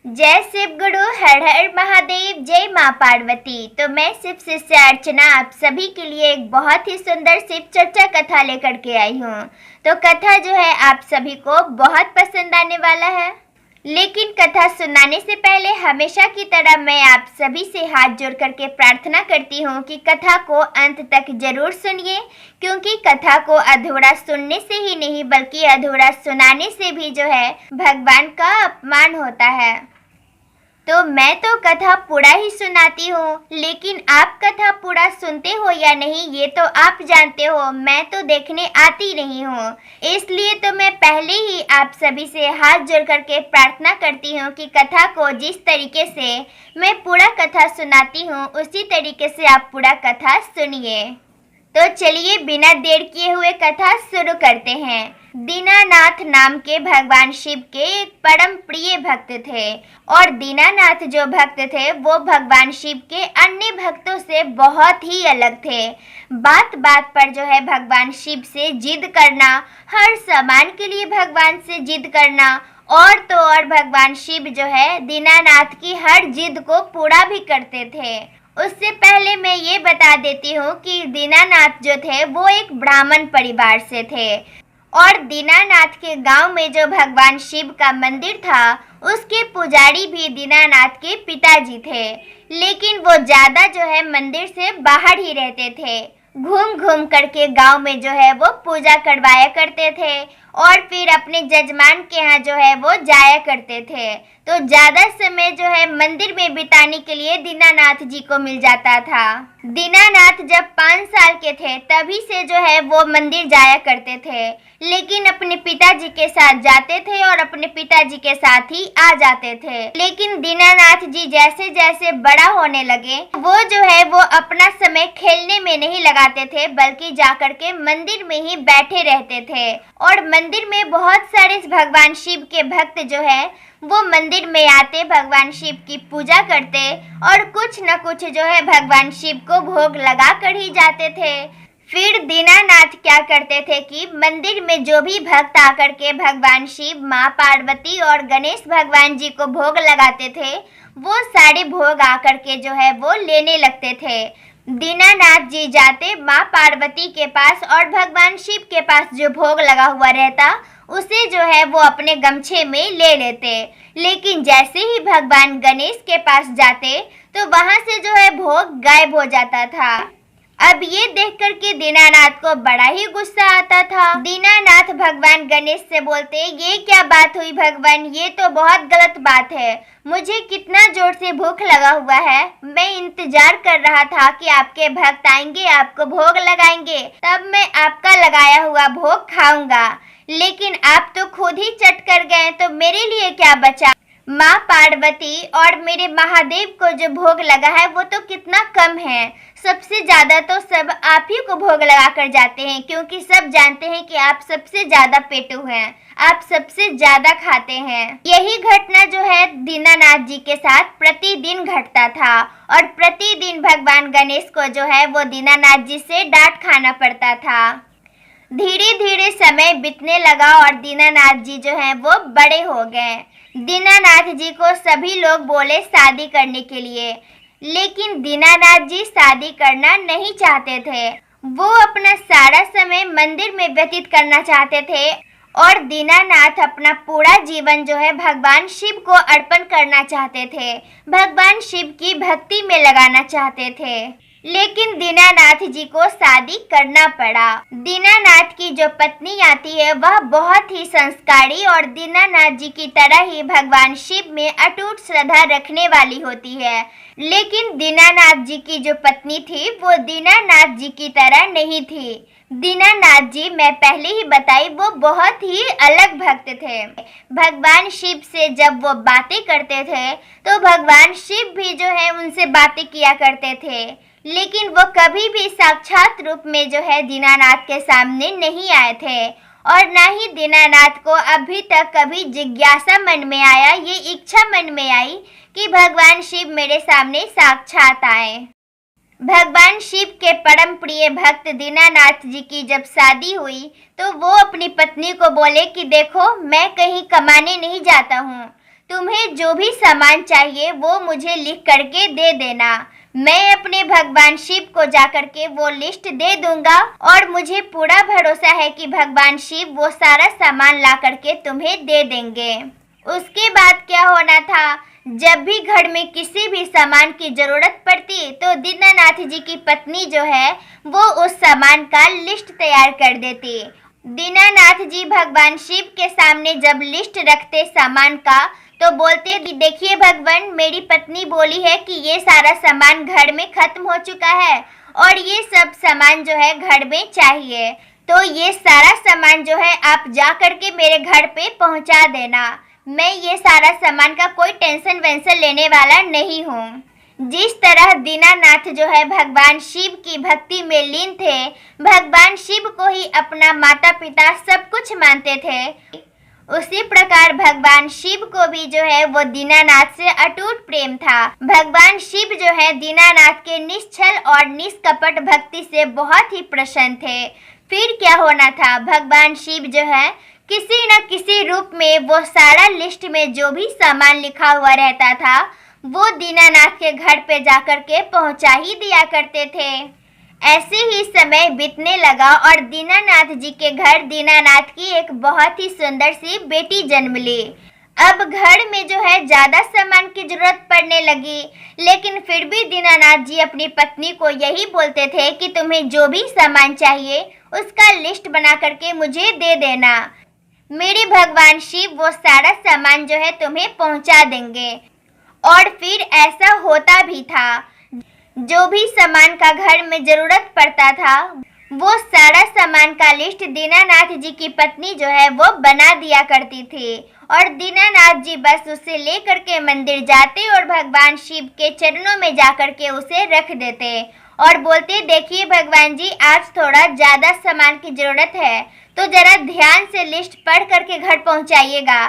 जय शिव गुरु, हर हर महादेव, जय माँ पार्वती। तो मैं शिव शिष्य अर्चना आप सभी के लिए एक बहुत ही सुंदर शिव चर्चा कथा लेकर के आई हूँ। तो कथा जो है आप सभी को बहुत पसंद आने वाला है। लेकिन कथा सुनाने से पहले हमेशा की तरह मैं आप सभी से हाथ जोड़ करके प्रार्थना करती हूँ कि कथा को अंत तक जरूर सुनिए, क्योंकि कथा को अधूरा सुनने से ही नहीं बल्कि अधूरा सुनाने से भी जो है भगवान का अपमान होता है। तो मैं तो कथा पूरा ही सुनाती हूँ, लेकिन आप कथा पूरा सुनते हो या नहीं ये तो आप जानते हो, मैं तो देखने आती नहीं हूँ। इसलिए तो मैं पहले ही आप सभी से हाथ जोड़ करके प्रार्थना करती हूँ कि कथा को जिस तरीके से मैं पूरा कथा सुनाती हूँ उसी तरीके से आप पूरा कथा सुनिए। तो चलिए बिना देर किए हुए कथा शुरू करते हैं। दीनानाथ नाम के भगवान शिव के एक परम प्रिय भक्त थे और दीनानाथ जो भक्त थे वो भगवान शिव के अन्य भक्तों से बहुत ही अलग थे। बात बात पर जो है भगवान शिव से जिद करना, हर सामान के लिए भगवान से जिद करना, और तो और भगवान शिव जो है दीनानाथ की हर जिद को पूरा भी करते थे। उससे पहले मैं ये बता देती हूँ कि दीनानाथ जो थे वो एक ब्राह्मण परिवार से थे और दीनानाथ के गांव में जो भगवान शिव का मंदिर था उसके पुजारी भी दीनानाथ के पिताजी थे। लेकिन वो ज़्यादा जो है मंदिर से बाहर ही रहते थे, घूम घूम करके गांव में जो है वो पूजा करवाया करते थे और फिर अपने जजमान के यहाँ जो है वो जाया करते थे। तो ज़्यादा समय जो है मंदिर में बिताने के लिए दीनानाथ जी को मिल जाता था। दीनानाथ जब 5 साल के थे तभी से जो है वो मंदिर जाया करते थे, लेकिन अपने पिताजी के साथ जाते थे और अपने पिताजी के साथ ही आ जाते थे। लेकिन दीनानाथ जी जैसे जैसे बड़ा होने लगे वो जो है वो अपना समय खेलने में नहीं लगाते थे बल्कि जाकर के मंदिर में ही बैठे रहते थे। और मंदिर में बहुत सारे भगवान शिव के भक्त जो है वो मंदिर में आते, भगवान शिव की पूजा करते और कुछ न कुछ जो है भगवान शिव को भोग लगा कर ही जाते थे। फिर दीनानाथ क्या करते थे कि मंदिर में जो भी भक्त आकर के भगवान शिव, माँ पार्वती और गणेश भगवान जी को भोग लगाते थे वो सारे भोग आकर के जो है वो लेने लगते थे। दीनानाथ जी जाते माँ पार्वती के पास और भगवान शिव के पास जो भोग लगा हुआ रहता उसे जो है वो अपने गमछे में ले लेते। लेकिन जैसे ही भगवान गणेश के पास जाते तो वहां से जो है भोग गायब हो जाता था। अब ये देख कर के दीनानाथ को बड़ा ही गुस्सा आता था। दीनानाथ भगवान गणेश से बोलते, ये क्या बात हुई भगवान, ये तो बहुत गलत बात है। मुझे कितना जोर से भूख लगा हुआ है, मैं इंतजार कर रहा था कि आपके भक्त आएंगे, आपको भोग लगाएंगे, तब मैं आपका लगाया हुआ भोग खाऊंगा। लेकिन आप तो खुद ही चट कर गए तो मेरे लिए क्या बचा। माँ पार्वती और मेरे महादेव को जो भोग लगा है वो तो कितना कम है, सबसे ज्यादा तो सब आप ही को भोग लगा कर जाते हैं, क्योंकि सब जानते हैं कि आप सबसे ज्यादा पेटू हैं, आप सबसे ज्यादा खाते हैं। यही घटना जो है दीनानाथ जी के साथ प्रतिदिन घटता था और प्रतिदिन भगवान गणेश को जो है वो दीनानाथ जी से डांट खाना पड़ता था। धीरे धीरे समय बीतने लगा और दीनानाथ जी जो हैं वो बड़े हो गए। दीनानाथ जी को सभी लोग बोले शादी करने के लिए, लेकिन दीनानाथ जी शादी करना नहीं चाहते थे। वो अपना सारा समय मंदिर में व्यतीत करना चाहते थे और दीनानाथ अपना पूरा जीवन जो है भगवान शिव को अर्पण करना चाहते थे, भगवान शिव की भक्ति में लगाना चाहते थे। लेकिन दीनानाथ जी को शादी करना पड़ा। दीनानाथ की जो पत्नी आती है वह बहुत ही संस्कारी और दीनानाथ जी की तरह ही भगवान शिव में अटूट श्रद्धा रखने वाली होती है। लेकिन दीनानाथ जी की जो पत्नी थी वो दीनानाथ जी की तरह नहीं थी। दीनानाथ जी मैं पहले ही बताई वो बहुत ही अलग भक्त थे। भगवान शिव से जब वो बातें करते थे तो भगवान शिव भी जो है उनसे बातें किया करते थे, लेकिन वो कभी भी साक्षात रूप में जो है दीनानाथ के सामने नहीं आए थे और ना ही दीनानाथ को अभी तक कभी जिज्ञासा मन में आया, ये इच्छा मन में आई कि भगवान शिव मेरे सामने साक्षात आए। भगवान शिव के परम प्रिय भक्त दीनानाथ जी की जब शादी हुई तो वो अपनी पत्नी को बोले कि देखो मैं कहीं कमाने नहीं जाता हूँ, तुम्हें जो भी सामान चाहिए वो मुझे लिख करके दे देना। मैं अपने भगवान शिव को जाकर के वो लिस्ट दे दूंगा और मुझे पूरा भरोसा है कि भगवान शिव वो सारा सामान ला करके तुम्हें दे देंगे। उसके बाद क्या होना था, जब भी घर में किसी भी सामान की जरूरत पड़ती तो दीनानाथ जी की पत्नी जो है वो उस सामान का लिस्ट तैयार कर देती। दीनानाथ जी भगवान शिव के सामने जब लिस्ट रखते सामान का तो बोलते कि देखिए भगवान, मेरी पत्नी बोली है कि ये सारा सामान घर में खत्म हो चुका है और ये सब सामान जो है घर में चाहिए, तो ये सारा सामान जो है आप जा करके मेरे घर पे पहुंचा देना। मैं ये सारा सामान का कोई टेंशन वेंशन लेने वाला नहीं हूँ। जिस तरह दीनानाथ जो है भगवान शिव की भक्ति में लीन थे, भगवान शिव को ही अपना माता पिता सब कुछ मानते थे, उसी प्रकार भगवान शिव को भी जो है वो दीनानाथ से अटूट प्रेम था। भगवान शिव जो है दीनानाथ के निश्चल और निष्कपट भक्ति से बहुत ही प्रसन्न थे। फिर क्या होना था, भगवान शिव जो है किसी न किसी रूप में वो सारा लिस्ट में जो भी सामान लिखा हुआ रहता था वो दीनानाथ के घर पे जाकर के पहुंचा ही दिया करते थे। ऐसे ही समय बीतने लगा और दीनानाथ जी के घर दीनानाथ की एक बहुत ही सुंदर सी बेटी जन्म ली। अब घर में जो है ज्यादा सामान की जरूरत पड़ने लगी, लेकिन फिर भी दीनानाथ जी अपनी पत्नी को यही बोलते थे कि तुम्हें जो भी सामान चाहिए उसका लिस्ट बना करके मुझे दे देना। मेरे भगवान शिव वो सारा सामान जो है तुम्हें पहुंचा देंगे। और फिर ऐसा होता भी था। जो भी सामान का घर में जरूरत पड़ता था वो सारा सामान का लिस्ट दीनानाथ जी की पत्नी जो है वो बना दिया करती थी और दीनानाथ जी बस उसे लेकर के मंदिर जाते और भगवान शिव के चरणों में जाकर के उसे रख देते और बोलते, देखिए भगवान जी, आज थोड़ा ज़्यादा सामान की ज़रूरत है तो ज़रा ध्यान से लिस्ट पढ़ करके घर पहुंचाइएगा।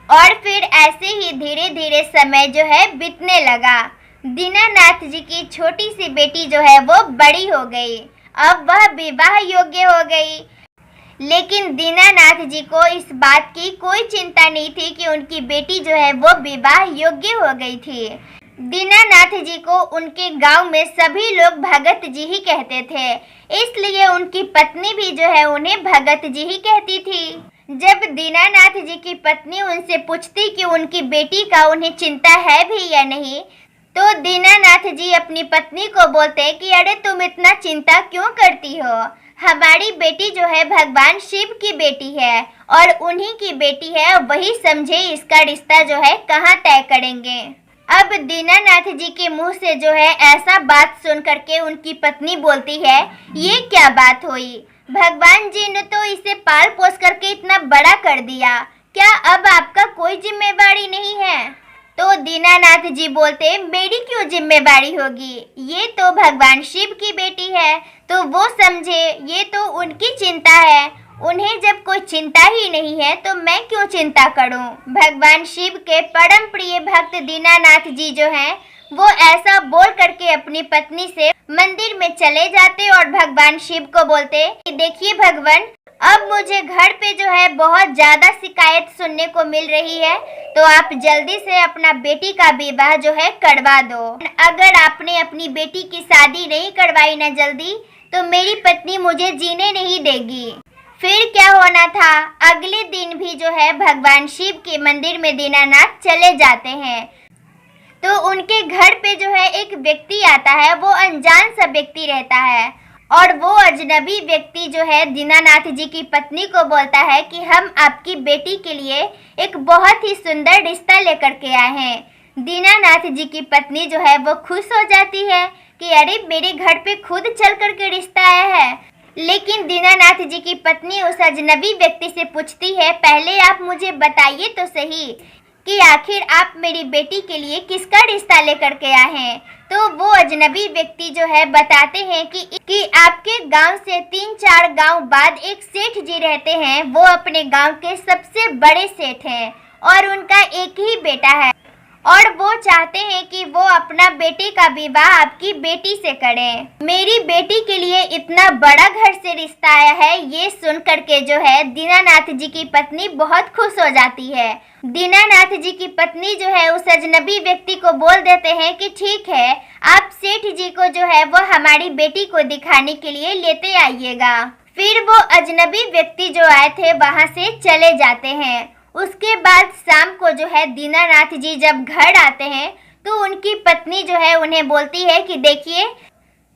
और फिर ऐसे ही धीरे धीरे समय जो है बीतने लगा। दीनानाथ जी की छोटी सी बेटी जो है वो बड़ी हो गई, अब वह विवाह योग्य हो गई। लेकिन दीनानाथ जी को इस बात की कोई चिंता नहीं थी कि उनकी बेटी जो है वो विवाह योग्य हो गई थी। दीनानाथ जी को उनके गांव में सभी लोग भगत जी ही कहते थे, इसलिए उनकी पत्नी भी जो है उन्हें भगत जी ही कहती थी। जब दीनानाथ जी की पत्नी उनसे पूछती कि उनकी बेटी का उन्हें चिंता है भी या नहीं, तो दीनानाथ जी अपनी पत्नी को बोलते कि अरे तुम इतना चिंता क्यों करती हो, हमारी बेटी जो है भगवान शिव की बेटी है और उन्हीं की बेटी है, वही समझे इसका रिश्ता जो है कहाँ तय करेंगे। अब दीनानाथ जी के मुंह से जो है ऐसा बात सुन करके उनकी पत्नी बोलती है, ये क्या बात हुई, भगवान जी ने तो इसे पाल पोस करके इतना बड़ा कर दिया, क्या अब आपका कोई जिम्मेवारी नहीं है। तो दीनानाथ जी बोलते, मेरी क्यों जिम्मेवारी होगी, ये तो भगवान शिव की बेटी है तो वो समझे, ये तो उनकी चिंता है, उन्हें जब कोई चिंता ही नहीं है तो मैं क्यों चिंता करूं। भगवान शिव के परम प्रिय भक्त दीनानाथ जी जो हैं वो ऐसा बोल करके अपनी पत्नी से मंदिर में चले जाते और भगवान शिव को बोलते कि देखिए भगवान, अब मुझे घर पे जो है बहुत ज़्यादा शिकायत सुनने को मिल रही है, तो आप जल्दी से अपना बेटी का विवाह जो है करवा दो। अगर आपने अपनी बेटी की शादी नहीं करवाई ना जल्दी तो मेरी पत्नी मुझे जीने नहीं देगी। फिर क्या होना था, अगले दिन भी जो है भगवान शिव के मंदिर में दीनानाथ चले जाते हैं तो उनके घर पे जो है एक व्यक्ति आता है, वो अनजान सा व्यक्ति रहता है और वो अजनबी व्यक्ति जो है दीनानाथ जी की पत्नी को बोलता है कि हम आपकी बेटी के लिए एक बहुत ही सुंदर रिश्ता लेकर के आए हैं। दीनानाथ जी की पत्नी जो है वो खुश हो जाती है कि अरे मेरे घर पे खुद चल करके रिश्ता आया है। लेकिन दीनानाथ जी की पत्नी उस अजनबी व्यक्ति से पूछती है, पहले आप मुझे बताइए तो सही कि आखिर आप मेरी बेटी के लिए किसका रिश्ता लेकर के आए हैं। तो वो अजनबी व्यक्ति जो है बताते हैं कि आपके गांव से 3-4 गांव बाद एक सेठ जी रहते हैं, वो अपने गांव के सबसे बड़े सेठ हैं और उनका एक ही बेटा है और वो चाहते हैं कि वो अपना बेटे का विवाह आपकी बेटी से करें। मेरी बेटी के लिए इतना बड़ा घर से रिश्ता आया है, ये सुन करके जो है दीनानाथ जी की पत्नी बहुत खुश हो जाती है। दीनानाथ जी की पत्नी जो है उस अजनबी व्यक्ति को बोल देते हैं कि ठीक है, आप सेठ जी को जो है वो हमारी बेटी को दिखाने के लिए लेते आइएगा। फिर वो अजनबी व्यक्ति जो आए थे वहां से चले जाते हैं। उसके बाद शाम को जो है दीनानाथ जी जब घर आते हैं तो उनकी पत्नी जो है उन्हें बोलती है कि देखिए,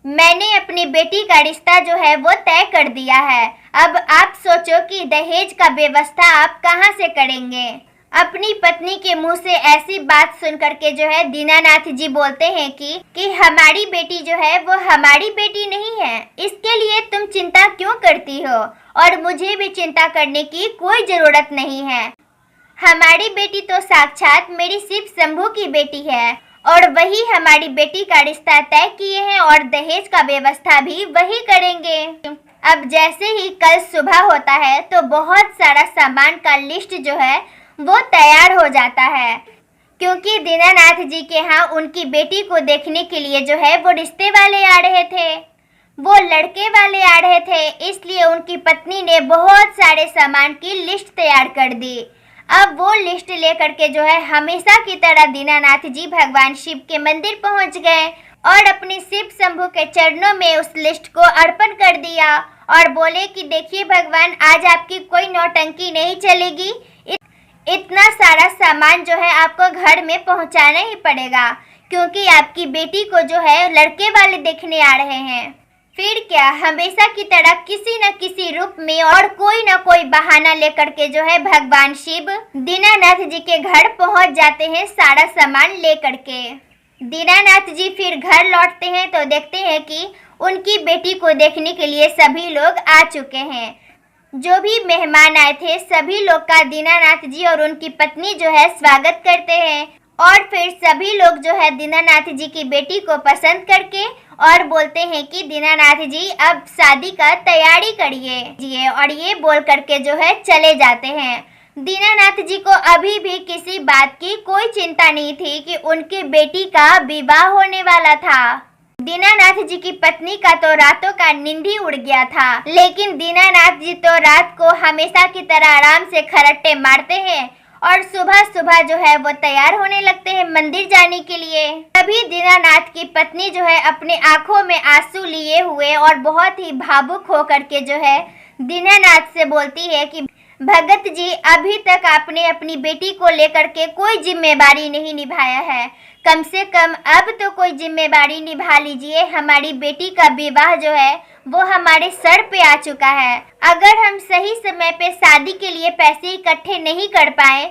मैंने अपनी बेटी का रिश्ता जो है वो तय कर दिया है। अब आप सोचो कि दहेज का व्यवस्था आप कहाँ से करेंगे। अपनी पत्नी के मुंह से ऐसी बात सुन करके जो है दीनानाथ जी बोलते हैं कि हमारी बेटी जो है वो हमारी बेटी नहीं है, इसके लिए तुम चिंता क्यों करती हो, और मुझे भी चिंता करने की कोई जरूरत नहीं है। हमारी बेटी तो साक्षात मेरी शिव शंभू की बेटी है और वही हमारी बेटी का रिश्ता तय किए हैं और दहेज का व्यवस्था भी वही करेंगे। अब जैसे ही कल सुबह होता है तो बहुत सारा सामान का लिस्ट जो है वो तैयार हो जाता है, क्योंकि दीनानाथ जी के यहाँ उनकी बेटी को देखने के लिए जो है वो रिश्ते वाले आ रहे थे, वो लड़के वाले आ रहे थे। इसलिए उनकी पत्नी ने बहुत सारे सामान की लिस्ट तैयार कर दी। अब वो लिस्ट लेकर के जो है हमेशा की तरह दीनानाथ जी भगवान शिव के मंदिर पहुंच गए और अपने शिव शंभू के चरणों में उस लिस्ट को अर्पण कर दिया और बोले कि देखिए भगवान, आज आपकी कोई नौटंकी नहीं चलेगी, इतना सारा सामान जो है आपको घर में पहुंचाना ही पड़ेगा, क्योंकि आपकी बेटी को जो है लड़के वाले देखने आ रहे हैं। फिर क्या, हमेशा की तरह किसी न किसी रूप में और कोई न कोई बहाना लेकर के जो है भगवान शिव दीनानाथ जी के घर पहुंच जाते हैं सारा सामान लेकर के। दीनानाथ जी फिर घर लौटते हैं तो देखते हैं कि उनकी बेटी को देखने के लिए सभी लोग आ चुके हैं। जो भी मेहमान आए थे सभी लोग का दीनानाथ जी और उनकी पत्नी जो है स्वागत करते हैं और फिर सभी लोग जो है दीनानाथ जी की बेटी को पसंद करके और बोलते हैं कि दीनानाथ जी अब शादी का तैयारी करिए और ये बोल करके जो है चले जाते हैं। दीनानाथ जी को अभी भी किसी बात की कोई चिंता नहीं थी कि उनकी बेटी का विवाह होने वाला था। दीनानाथ जी की पत्नी का तो रातों का नींद ही उड़ गया था, लेकिन दीनानाथ जी तो रात को हमेशा की तरह आराम से खर्राटे मारते हैं और सुबह सुबह जो है वो तैयार होने लगते हैं मंदिर जाने के लिए। तभी दीनानाथ की पत्नी जो है अपने आंखों में आंसू लिए हुए और बहुत ही भावुक होकर के जो है दीनानाथ से बोलती है कि भगत जी, अभी तक आपने अपनी बेटी को लेकर के कोई जिम्मेदारी नहीं निभाया है, कम से कम अब तो कोई जिम्मेदारी निभा लीजिए। हमारी बेटी का विवाह जो है वो हमारे सर पे आ चुका है। अगर हम सही समय पे शादी के लिए पैसे इकट्ठे नहीं कर पाए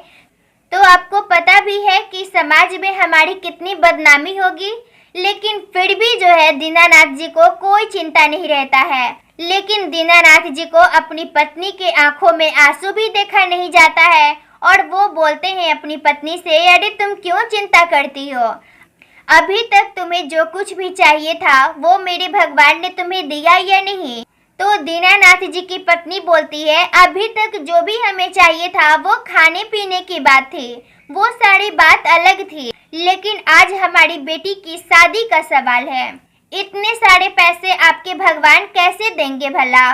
तो आपको पता भी है कि समाज में हमारी कितनी बदनामी होगी। लेकिन फिर भी जो है दीनानाथ जी को कोई चिंता नहीं रहता है। लेकिन दीनानाथ जी को अपनी पत्नी के आंखों में आंसू भी देखा नहीं जाता है और वो बोलते हैं अपनी पत्नी से, अरे तुम क्यों चिंता करती हो, अभी तक तुम्हें जो कुछ भी चाहिए था वो मेरे भगवान ने तुम्हें दिया या नहीं। तो दीनानाथ जी की पत्नी बोलती है, अभी तक जो भी हमें चाहिए था वो खाने पीने की बात थी, वो सारी बात अलग थी, लेकिन आज हमारी बेटी की शादी का सवाल है। इतने सारे पैसे आपके भगवान कैसे देंगे भला।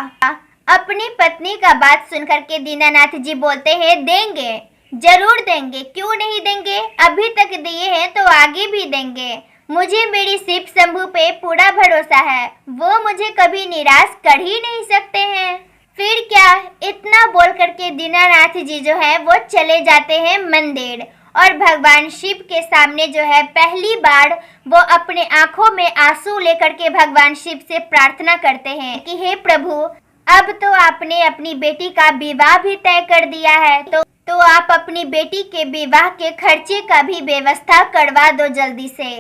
अपनी पत्नी का बात सुनकर के दीनानाथ जी बोलते हैं, देंगे, जरूर देंगे, क्यों नहीं देंगे, अभी तक दिए हैं तो आगे भी देंगे। मुझे मेरी शिव शंभू पे पूरा भरोसा है, वो मुझे कभी निराश कर ही नहीं सकते हैं। फिर क्या, इतना बोल करके दीनानाथ जी जो है वो चले जाते हैं मंदिर और भगवान शिव के सामने जो है पहली बार वो अपने आंखों में आंसू लेकर के भगवान शिव से प्रार्थना करते हैं कि हे प्रभु, अब तो आपने अपनी बेटी का विवाह भी तय कर दिया है, तो आप अपनी बेटी के विवाह के खर्चे का भी व्यवस्था करवा दो जल्दी से।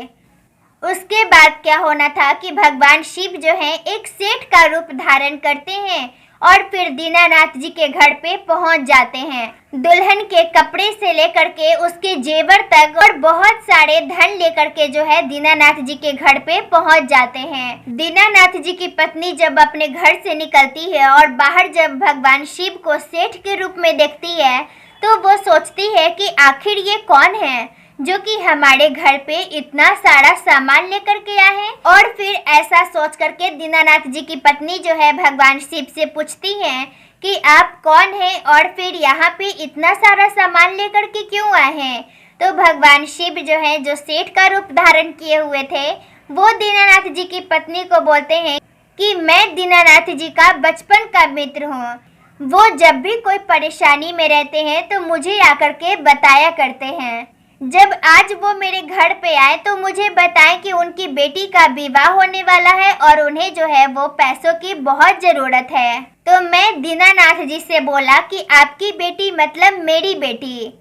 उसके बाद क्या होना था कि भगवान शिव जो है एक सेठ का रूप धारण करते हैं और फिर दीनानाथ जी के घर पे पहुंच जाते हैं। दुल्हन के कपड़े से लेकर के उसके जेवर तक और बहुत सारे धन लेकर के जो है दीनानाथ जी के घर पे पहुंच जाते हैं। दीनानाथ जी की पत्नी जब अपने घर से निकलती है और बाहर जब भगवान शिव को सेठ के रूप में देखती है तो वो सोचती है कि आखिर ये कौन है जो कि हमारे घर पे इतना सारा सामान लेकर के आए हैं। और फिर ऐसा सोच करके दीनानाथ जी की पत्नी जो है भगवान शिव से पूछती हैं कि आप कौन हैं और फिर यहाँ पे इतना सारा सामान लेकर के क्यों आए हैं। तो भगवान शिव जो है, जो सेठ का रूप धारण किए हुए थे, वो दीनानाथ जी की पत्नी को बोलते हैं कि मैं दीनानाथ जी का बचपन का मित्र हूँ। वो जब भी कोई परेशानी में रहते हैं तो मुझे आकर के बताया करते हैं। जब आज वो मेरे घर पे आए तो मुझे बताएं कि उनकी बेटी का विवाह होने वाला है और उन्हें जो है वो पैसों की बहुत ज़रूरत है। तो मैं दीनानाथ जी से बोला कि आपकी बेटी मतलब मेरी बेटी,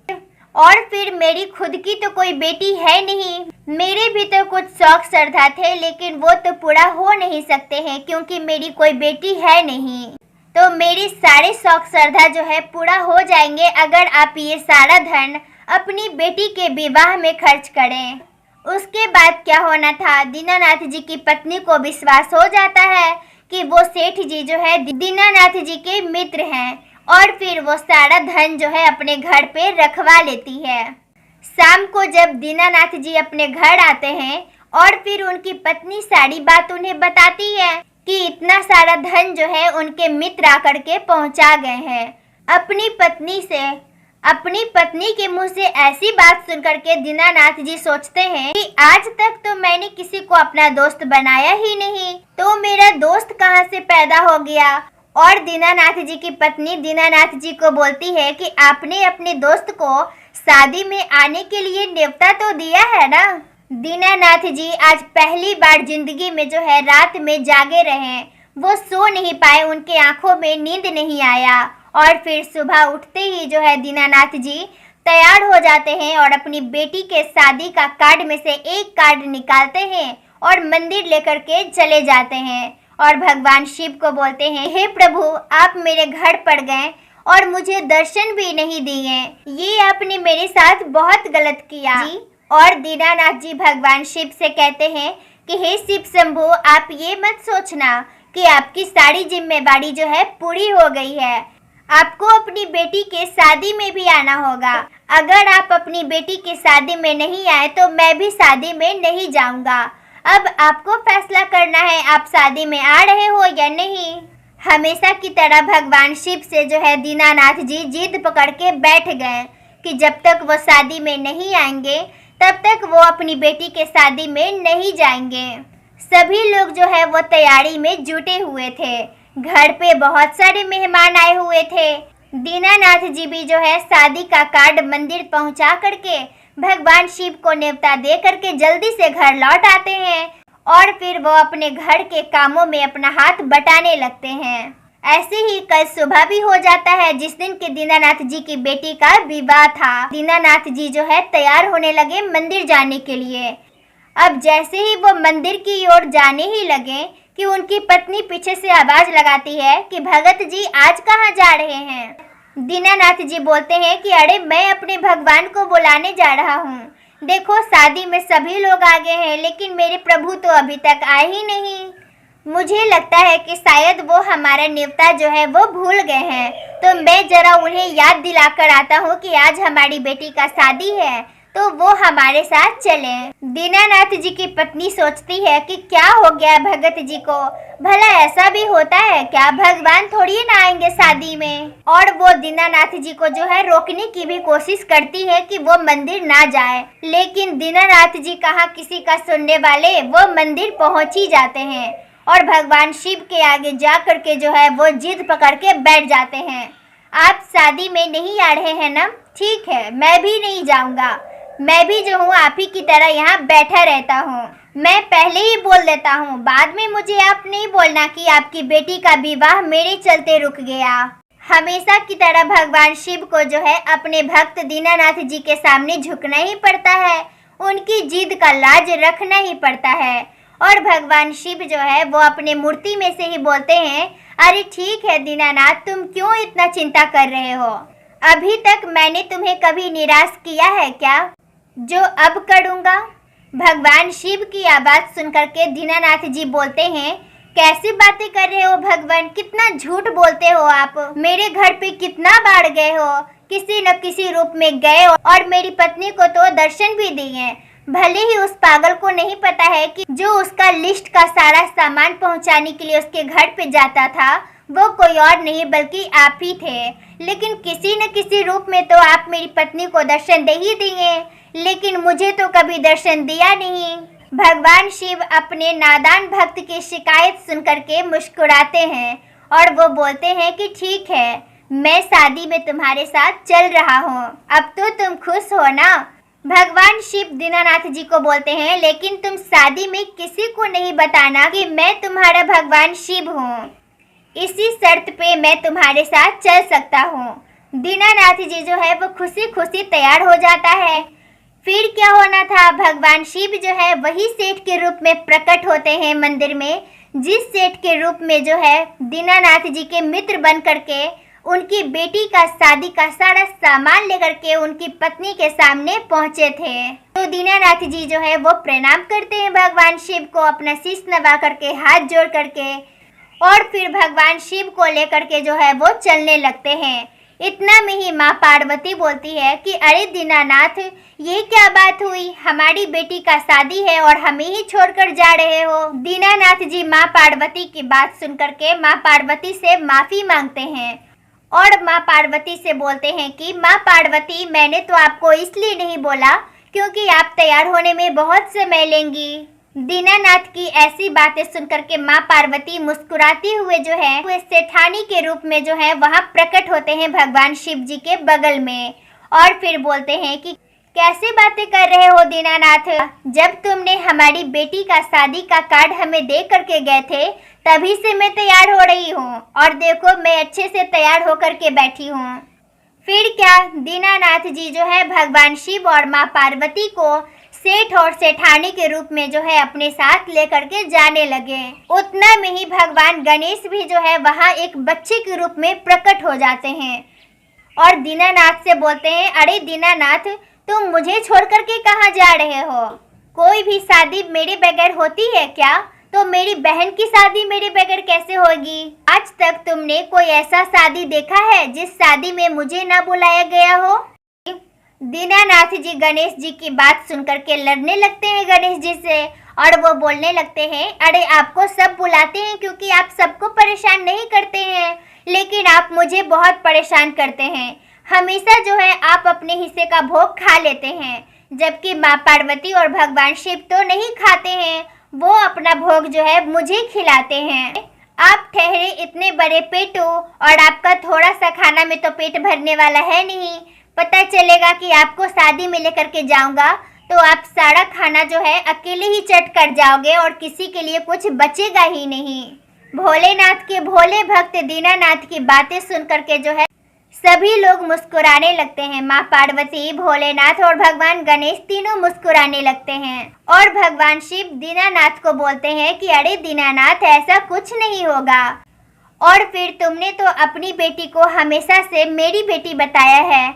और फिर मेरी खुद की तो कोई बेटी है नहीं। मेरे भी तो कुछ शौक श्रद्धा थे, लेकिन वो तो पूरा हो नहीं सकते हैं क्योंकि मेरी कोई बेटी है नहीं। तो मेरे सारे शौक श्रद्धा जो है पूरा हो जाएंगे अगर आप ये सारा धन अपनी बेटी के विवाह में खर्च करें। उसके बाद क्या होना था, दीनानाथ जी की पत्नी को विश्वास हो जाता है कि वो सेठ जी जो है दीनानाथ जी के मित्र हैं, और फिर वो सारा धन जो है अपने घर पे रखवा लेती है। शाम को जब दीनानाथ जी अपने घर आते हैं और फिर उनकी पत्नी सारी बात उन्हें बताती है कि इतना सारा धन जो है उनके मित्र आकर के पहुंचा गए हैं। अपनी पत्नी के मुंह से ऐसी बात सुनकर के दीनानाथ जी सोचते हैं कि आज तक तो मैंने किसी को अपना दोस्त बनाया ही नहीं, तो मेरा दोस्त कहाँ से पैदा हो गया। और दीनानाथ जी की पत्नी दीनानाथ जी को बोलती है कि आपने अपने दोस्त को शादी में आने के लिए न्योता तो दिया है ना। दीनानाथ जी आज पहली बार जिंदगी में जो है रात में जागे रहे, वो सो नहीं पाए, उनके आंखों में नींद नहीं आया। और फिर सुबह उठते ही जो है दीनानाथ जी तैयार हो जाते हैं और अपनी बेटी के शादी का कार्ड में से एक कार्ड निकालते हैं और मंदिर लेकर के चले जाते हैं और भगवान शिव को बोलते हैं, हे प्रभु, आप मेरे घर पड़ गए और मुझे दर्शन भी नहीं दिए, ये आपने मेरे साथ बहुत गलत किया जी। और दीनानाथ जी भगवान शिव से कहते हैं कि हे शिव शंभु, आप ये मत सोचना कि आपकी सारी जिम्मेवारी जो है पूरी हो गई है। आपको अपनी बेटी के शादी में भी आना होगा। अगर आप अपनी बेटी के शादी में नहीं आए तो मैं भी शादी में नहीं जाऊंगा। अब आपको फैसला करना है, आप शादी में आ रहे हो या नहीं। हमेशा की तरह भगवान शिव से जो है दीनानाथ जी जिद पकड़ के बैठ गए कि जब तक वो शादी में नहीं आएंगे तब तक वो अपनी बेटी के शादी में नहीं जाएंगे। सभी लोग जो है वो तैयारी में जुटे हुए थे। घर पे बहुत सारे मेहमान आए हुए थे। दीनानाथ जी भी जो है शादी का कार्ड मंदिर पहुंचा करके भगवान शिव को न्योता दे करके जल्दी से घर लौट आते हैं और फिर वो अपने घर के कामों में अपना हाथ बटाने लगते हैं। ऐसे ही कल सुबह भी हो जाता है जिस दिन के दीनानाथ जी की बेटी का विवाह था। दीनानाथ जी जो है तैयार होने लगे मंदिर जाने के लिए। अब जैसे ही वो मंदिर की ओर जाने ही लगे कि उनकी पत्नी पीछे से आवाज लगाती है कि भगत जी आज कहाँ जा रहे हैं। दीनानाथ जी बोलते हैं कि अरे मैं अपने भगवान को बुलाने जा रहा हूँ। देखो शादी में सभी लोग आ गए हैं लेकिन मेरे प्रभु तो अभी तक आए ही नहीं। मुझे लगता है कि शायद वो हमारा न्योता जो है वो भूल गए हैं, तो मैं जरा उन्हें याद दिलाकर आता हूँ कि आज हमारी बेटी का शादी है तो वो हमारे साथ चलें। दीनानाथ जी की पत्नी सोचती है कि क्या हो गया भगत जी को, भला ऐसा भी होता है क्या, भगवान थोड़ी ना आएंगे शादी में। और वो दीनानाथ जी को जो है रोकने की भी कोशिश करती है कि वो मंदिर ना जाए, लेकिन दीनानाथ जी कहाँ किसी का सुनने वाले, वो मंदिर पहुँच ही जाते हैं और भगवान शिव के आगे जा करके जो है वो जिद पकड़ के बैठ जाते हैं। आप शादी में नहीं आ रहे हैं ना, ठीक है मैं भी नहीं जाऊंगा, मैं भी जो हूँ आप ही की तरह यहाँ बैठा रहता हूँ। मैं पहले ही बोल देता हूँ, बाद में मुझे आप नहीं बोलना कि आपकी बेटी का विवाह मेरे चलते रुक गया। हमेशा की तरह भगवान शिव को जो है अपने भक्त दीनानाथ जी के सामने झुकना ही पड़ता है, उनकी जिद का लाज रखना ही पड़ता है। और भगवान शिव जो है वो अपने मूर्ति में से ही बोलते हैं, अरे ठीक है दीनानाथ, तुम क्यों इतना चिंता कर रहे हो, अभी तक मैंने तुम्हें कभी निराश किया है क्या, जो अब करूँगा। भगवान शिव की आवाज़ सुनकर के दीनानाथ जी बोलते हैं, कैसी बातें कर रहे हो भगवान, कितना झूठ बोलते हो आप, मेरे घर पे कितना बार गए हो, किसी न किसी रूप में गए और मेरी पत्नी को तो दर्शन भी दिए। भले ही उस पागल को नहीं पता है कि जो उसका लिस्ट का सारा सामान पहुंचाने के लिए उसके घर पे जाता था वो कोई और नहीं बल्कि आप ही थे। लेकिन किसी न किसी रूप में तो आप मेरी पत्नी को दर्शन दे ही दिए, लेकिन मुझे तो कभी दर्शन दिया नहीं। भगवान शिव अपने नादान भक्त की शिकायत सुनकर के मुस्कुराते हैं और वो बोलते हैं कि ठीक है, मैं शादी में तुम्हारे साथ चल रहा हूँ, अब तो तुम खुश हो ना। भगवान शिव दीनानाथ जी को बोलते हैं लेकिन तुम शादी में किसी को नहीं बताना कि मैं तुम्हारा भगवान शिव हूँ, इसी शर्त पे मैं तुम्हारे साथ चल सकता हूँ। दीनानाथ जी जो है वो खुशी खुशी तैयार हो जाता है। फिर क्या होना था, भगवान शिव जो है वही सेठ के रूप में प्रकट होते हैं मंदिर में, जिस सेठ के रूप में जो है दीनानाथ जी के मित्र बन करके उनकी बेटी का शादी का सारा सामान लेकर के उनकी पत्नी के सामने पहुंचे थे। तो दीनानाथ जी जो है वो प्रणाम करते हैं भगवान शिव को, अपना शीश नवा करके हाथ जोड़ करके, और फिर भगवान शिव को लेकर के जो है वो चलने लगते हैं। इतना में ही माँ पार्वती बोलती है कि अरे दीनानाथ, ये क्या बात हुई, हमारी बेटी का शादी है और हमें ही छोड़कर जा रहे हो। दीनानाथ जी माँ पार्वती की बात सुनकर के माँ पार्वती से माफी मांगते हैं और माँ पार्वती से बोलते हैं कि माँ पार्वती, मैंने तो आपको इसलिए नहीं बोला क्योंकि आप तैयार होने में बहुत समय लेंगी। दीनानाथ की ऐसी बातें सुनकर के माँ पार्वती मुस्कुराते हुए जो है वो सेठानी के रूप में जो है वहाँ प्रकट होते हैं भगवान शिव जी के बगल में, और फिर बोलते हैं कि कैसे बातें कर रहे हो दीनानाथ, जब तुमने हमारी बेटी का शादी का कार्ड हमें दे करके गए थे तभी से मैं तैयार हो रही हूँ और देखो मैं अच्छे से तैयार होकर के बैठी हूँ। फिर क्या, दीनानाथ जी जो है भगवान शिव और माँ पार्वती को सेठ और सेठानी के रूप में जो है अपने साथ लेकर के जाने लगे। उतना में ही भगवान गणेश भी जो है वहाँ एक बच्चे के रूप में प्रकट हो जाते हैं और दीनानाथ से बोलते हैं, अरे दीनानाथ, तुम मुझे छोड़ करके कहाँ जा रहे हो? कोई भी शादी मेरे बगैर होती है क्या? तो मेरी बहन की शादी मेरे बगैर कैसे होगी? आज तक तुमने कोई ऐसा शादी देखा है जिस शादी में मुझे ना बुलाया गया हो? दीनानाथ जी गणेश जी की बात सुनकर के लड़ने लगते हैं गणेश जी से और वो बोलने लगते हैं, अरे आपको सब बुलाते हैं क्योंकि आप सबको परेशान नहीं करते हैं, लेकिन आप मुझे बहुत परेशान करते हैं। हमेशा जो है आप अपने हिस्से का भोग खा लेते हैं, जबकि माँ पार्वती और भगवान शिव तो नहीं खाते हैं, वो अपना भोग जो है मुझे खिलाते हैं। आप ठहरे इतने बड़े पेटू और आपका थोड़ा सा खाना में तो पेट भरने वाला है नहीं। पता चलेगा कि आपको शादी में लेकर के जाऊंगा तो आप सारा खाना जो है अकेले ही चट कर जाओगे और किसी के लिए कुछ बचेगा ही नहीं। भोलेनाथ के भोले भक्त दीनानाथ की बातें सुनकर के जो है सभी लोग मुस्कुराने लगते हैं। माँ पार्वती, भोलेनाथ और भगवान गणेश तीनों मुस्कुराने लगते हैं और भगवान शिव दीनानाथ को बोलते हैं कि अरे दीनानाथ, ऐसा कुछ नहीं होगा, और फिर तुमने तो अपनी बेटी को हमेशा से मेरी बेटी बताया है,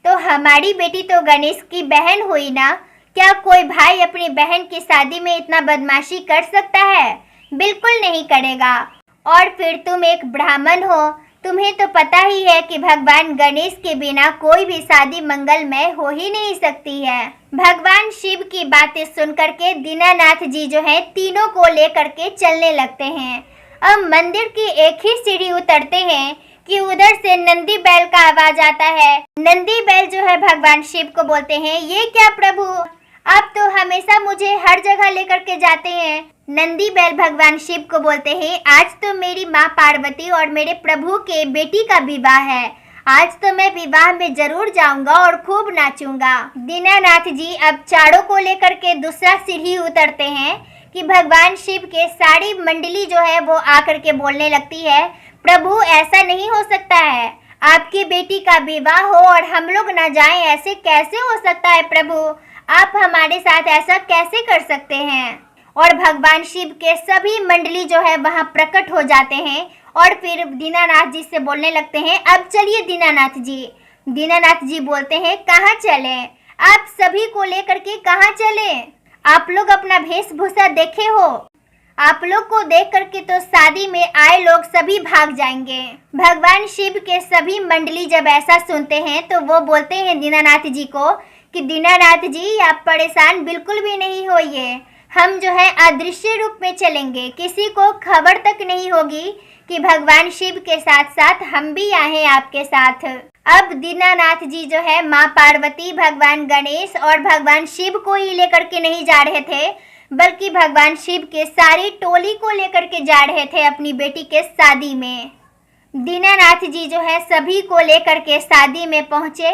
तो हमारी बेटी तो गणेश की बहन हुई ना। क्या कोई भाई अपनी बहन की शादी में इतना बदमाशी कर सकता है? बिल्कुल नहीं करेगा। और फिर तुम एक ब्राह्मण हो, तुम्हें तो पता ही है कि भगवान गणेश के बिना कोई भी शादी मंगलमय हो ही नहीं सकती है। भगवान शिव की बातें सुनकर के दीनानाथ जी जो है तीनों को लेकर के चलने लगते हैं। अब मंदिर की एक ही सीढ़ी उतरते हैं कि उधर से नंदी बैल का आवाज आता है। नंदी बैल जो है भगवान शिव को बोलते हैं, ये क्या प्रभु, आप तो हमेशा मुझे हर जगह लेकर के जाते हैं। नंदी बैल भगवान शिव को बोलते हैं, आज तो मेरी माँ पार्वती और मेरे प्रभु के बेटी का विवाह है, आज तो मैं विवाह में जरूर जाऊंगा और खूब नाचूंगा। दीनानाथ जी अब चारों को लेकर के दूसरा सीढ़ी उतरते हैं कि भगवान शिव के सारी मंडली जो है वो आकर के बोलने लगती है, प्रभु ऐसा नहीं हो सकता है, आपकी बेटी का विवाह हो और हम लोग न जाएं, ऐसे कैसे हो सकता है प्रभु, आप हमारे साथ ऐसा कैसे कर सकते हैं? और भगवान शिव के सभी मंडली जो है वहाँ प्रकट हो जाते हैं और फिर दीनानाथ जी से बोलने लगते हैं, अब चलिए दीनानाथ जी। दीनानाथ जी बोलते हैं, कहाँ चले? आप सभी को लेकर के कहाँ चले? आप लोग अपना वेशभूषा देखे हो? आप लोग को देख करके तो शादी में आए लोग सभी भाग जाएंगे। भगवान शिव के सभी मंडली जब ऐसा सुनते हैं तो वो बोलते हैं दीनानाथ जी को कि दीनानाथ जी आप परेशान बिल्कुल भी नहीं होइए, हम जो है अदृश्य रूप में चलेंगे, किसी को खबर तक नहीं होगी कि भगवान शिव के साथ साथ हम भी आए हैं आपके साथ। अब दीनानाथ जी जो है माँ पार्वती, भगवान गणेश और भगवान शिव को ही लेकर के नहीं जा रहे थे, बल्कि भगवान शिव के सारी टोली को लेकर के जा रहे थे अपनी बेटी के शादी में। दीनानाथ जी जो है सभी को लेकर के शादी में पहुंचे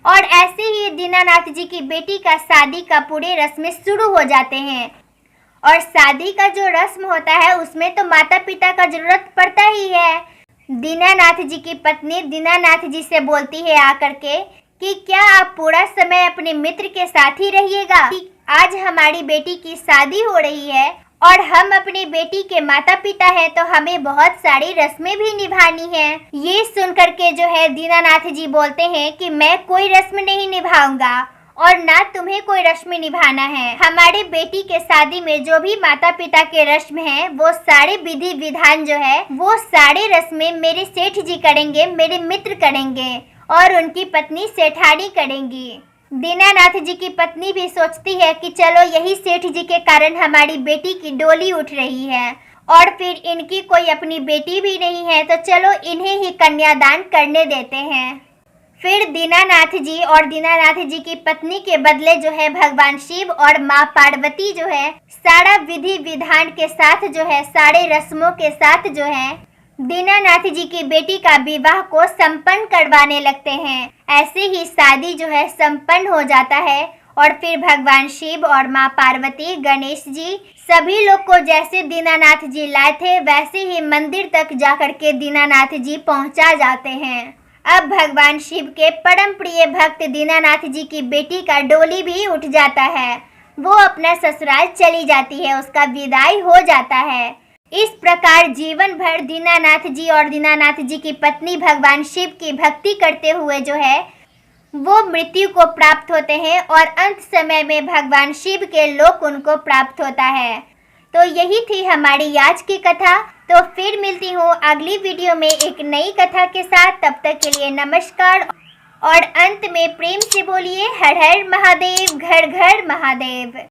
और ऐसे ही दीनानाथ जी की बेटी का शादी का पूरे रस्में शुरू हो जाते हैं। और शादी का जो रस्म होता है उसमें तो माता पिता का जरूरत पड़ता ही है। दीनानाथ जी की पत्नी दीनानाथ जी से बोलती है आकर के कि क्या आप पूरा समय अपने मित्र के साथ ही रहिएगा? आज हमारी बेटी की शादी हो रही है और हम अपनी बेटी के माता पिता हैं, तो हमें बहुत सारी रस्में भी निभानी है। ये सुनकर के जो है दीनानाथ जी बोलते हैं कि मैं कोई रस्म नहीं निभाऊंगा और ना तुम्हें कोई रस्म निभाना है। हमारी बेटी के शादी में जो भी माता पिता के रस्म हैं, वो सारे विधि विधान जो है वो सारे रस्में मेरे सेठ जी करेंगे, मेरे मित्र करेंगे और उनकी पत्नी सेठानी करेंगी। दीनानाथ जी की पत्नी भी सोचती है कि चलो यही सेठ जी के कारण हमारी बेटी की डोली उठ रही है और फिर इनकी कोई अपनी बेटी भी नहीं है, तो चलो इन्हें ही कन्यादान करने देते हैं। फिर दीनानाथ जी और दीनानाथ जी की पत्नी के बदले जो है भगवान शिव और माँ पार्वती जो है सारा विधि विधान के साथ जो है सारे रस्मों के साथ जो है दीनानाथ जी की बेटी का विवाह को संपन्न करवाने लगते हैं। ऐसे ही शादी जो है संपन्न हो जाता है और फिर भगवान शिव और माँ पार्वती, गणेश जी सभी लोग को जैसे दीनानाथ जी लाए थे वैसे ही मंदिर तक जाकर के दीनानाथ जी पहुंचा जाते हैं। अब भगवान शिव के परम प्रिय भक्त दीनानाथ जी की बेटी का डोली भी उठ जाता है, वो अपना ससुराल चली जाती है, उसका विदाई हो जाता है। इस प्रकार जीवन भर दीनानाथ जी और दीनानाथ जी की पत्नी भगवान शिव की भक्ति करते हुए जो है वो मृत्यु को प्राप्त होते हैं और अंत समय में भगवान शिव के लोक उनको प्राप्त होता है। तो यही थी हमारी आज की कथा। तो फिर मिलती हूँ अगली वीडियो में एक नई कथा के साथ। तब तक के लिए नमस्कार और अंत में प्रेम से बोलिए हर हर महादेव, घर घर महादेव।